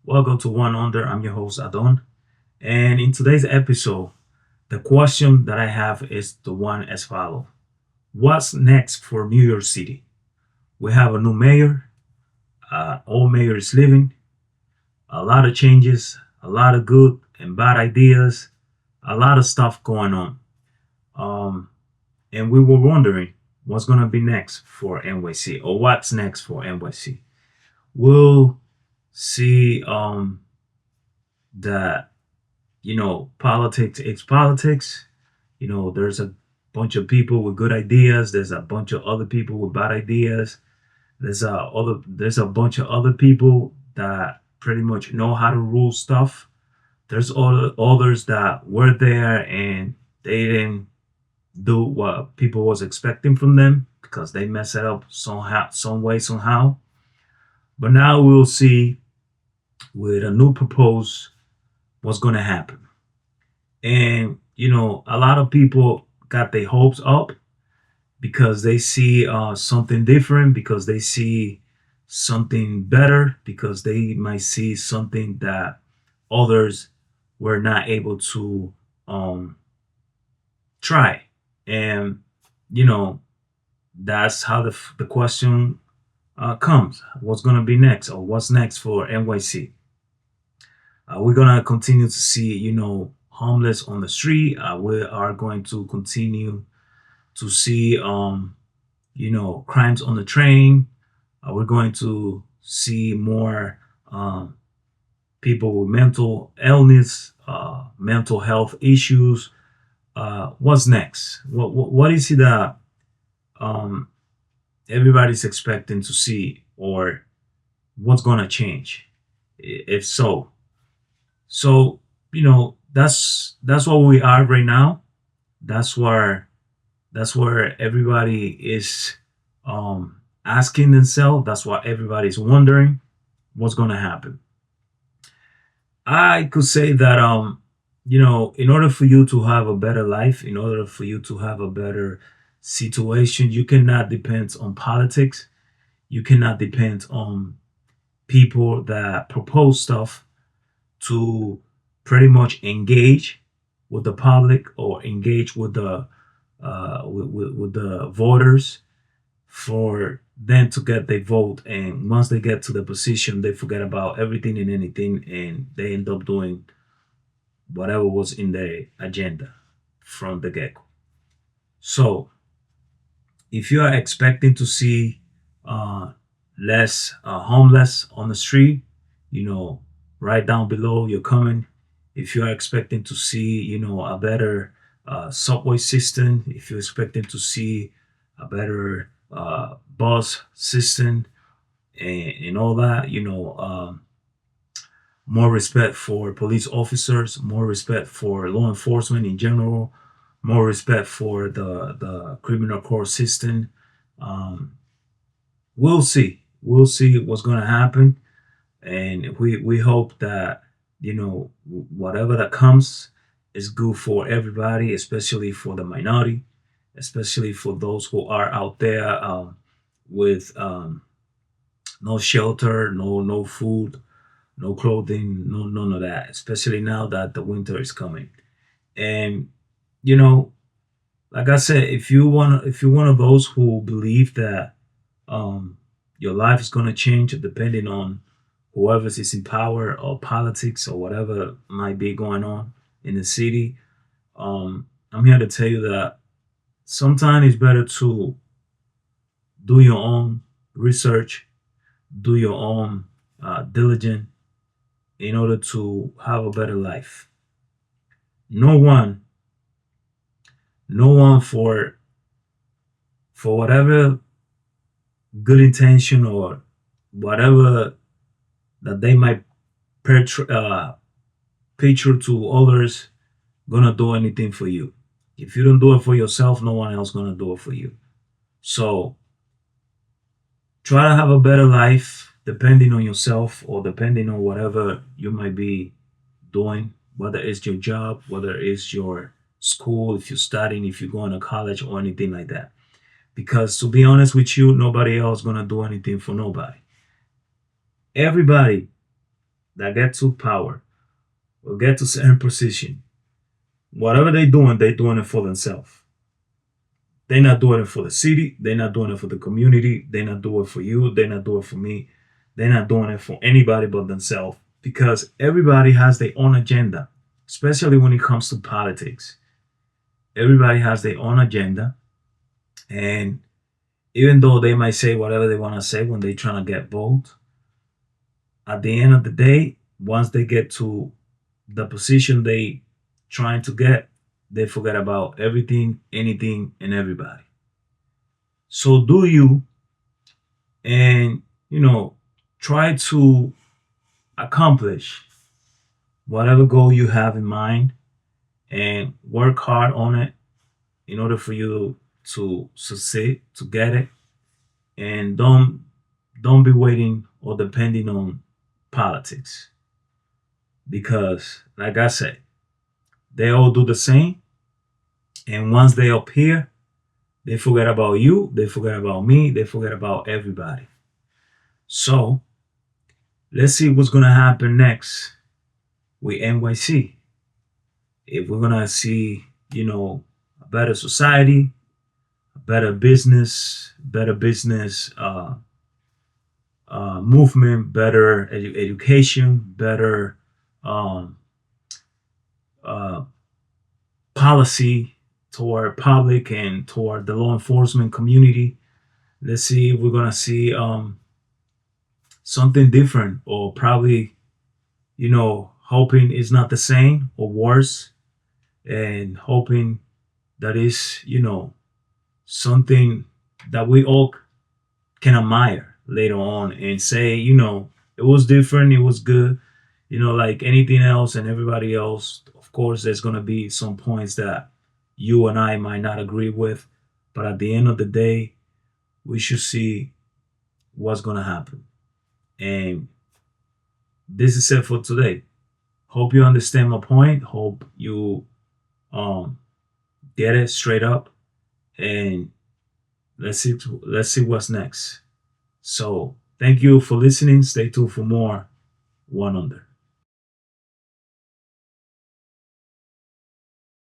Welcome to One Under. I'm your host Adon, and in today's episode, the question that I have is the one as follows: what's next for New York City? We have a new mayor. Old mayor is leaving. A lot of changes, a lot of good and bad ideas, a lot of stuff going on. Um, and we were wondering what's gonna be next for NYC or what's next for NYC. We'll see that politics it's politics. There's a bunch of people with good ideas. There's a bunch of other people with bad ideas. There's a bunch of other people that pretty much know how to rule stuff. There's others that were there and they didn't do what people was expecting from them because they mess it up somehow, some way, somehow. But now we'll see with a new proposed what's going to happen. And a lot of people got their hopes up because they see something different, because they see something better, because they might see something that others were not able to try. And you know that's how the question comes: what's going to be next, or what's next for NYC? We're gonna continue to see, homeless on the street. We are going to continue to see, crimes on the train. We're going to see more people with mental illness, mental health issues. What's next? What is it that um, everybody's expecting to see, or what's gonna change? If so, that's what we are right now. That's where everybody is asking themselves. That's what everybody's wondering what's going to happen. I could say that in order for you to have a better life, in order for you to have a better situation, you cannot depend on politics. You cannot depend on people that propose stuff to pretty much engage with the public or engage with the voters for them to get their vote. And once they get to the position, they forget about everything and anything, and they end up doing whatever was in their agenda from the get-go. So if you are expecting to see uh, less homeless on the street, you know, right down below your comment. If you are expecting to see, a better subway system, if you're expecting to see a better bus system and all that, more respect for police officers, more respect for law enforcement in general, more respect for the criminal court system. Um, we'll see. We'll see what's going to happen, and we hope that whatever that comes is good for everybody, especially for the minority, especially for those who are out there with no shelter, no food, no clothing, no none of that. Especially now that the winter is coming, and you know, like I said, if you're one of those who believe that um, your life is gonna change depending on whoever is in power or politics or whatever might be going on in the city. I'm here to tell you that sometimes it's better to do your own research, do your own diligence in order to have a better life. No one, no one for whatever good intention or whatever that they might picture to others gonna do anything for you. If you don't do it for yourself, no one else gonna do it for you. So try to have a better life depending on yourself or depending on whatever you might be doing, whether it's your job, whether it's your school, if you're studying, if you're going to college or anything like that. Because to be honest with you, nobody else gonna do anything for nobody. Everybody that get to power or get to certain position, whatever they're doing it for themselves. They're not doing it for the city. They're not doing it for the community. They're not doing it for you. They're not doing it for me. They're not doing it for anybody but themselves because everybody has their own agenda, especially when it comes to politics. Everybody has their own agenda. And even though they might say whatever they want to say when they're trying to get vote, at the end of the day, once they get to the position they trying to get, they forget about everything, anything, and everybody. So do you, and try to accomplish whatever goal you have in mind and work hard on it in order for you to succeed, to get it, and don't be waiting or depending on politics because, like I said, they all do the same, and once they appear, they forget about you, they forget about me, they forget about everybody. So let's see what's gonna happen next with NYC. If we're gonna see, a better society, a better business movement, better education, better um, uh, policy toward public and toward the law enforcement community. Let's see if we're gonna see something different, or probably, hoping it's not the same or worse, and hoping that is, something that we all can admire later on and say, it was different, it was good, like anything else and everybody else. Of course, there's going to be some points that you and I might not agree with, but at the end of the day, we should see what's going to happen. And this is it for today. Hope you understand my point. Hope you um, get it straight up, and let's see what's next. So thank you for listening. Stay tuned for more One Under.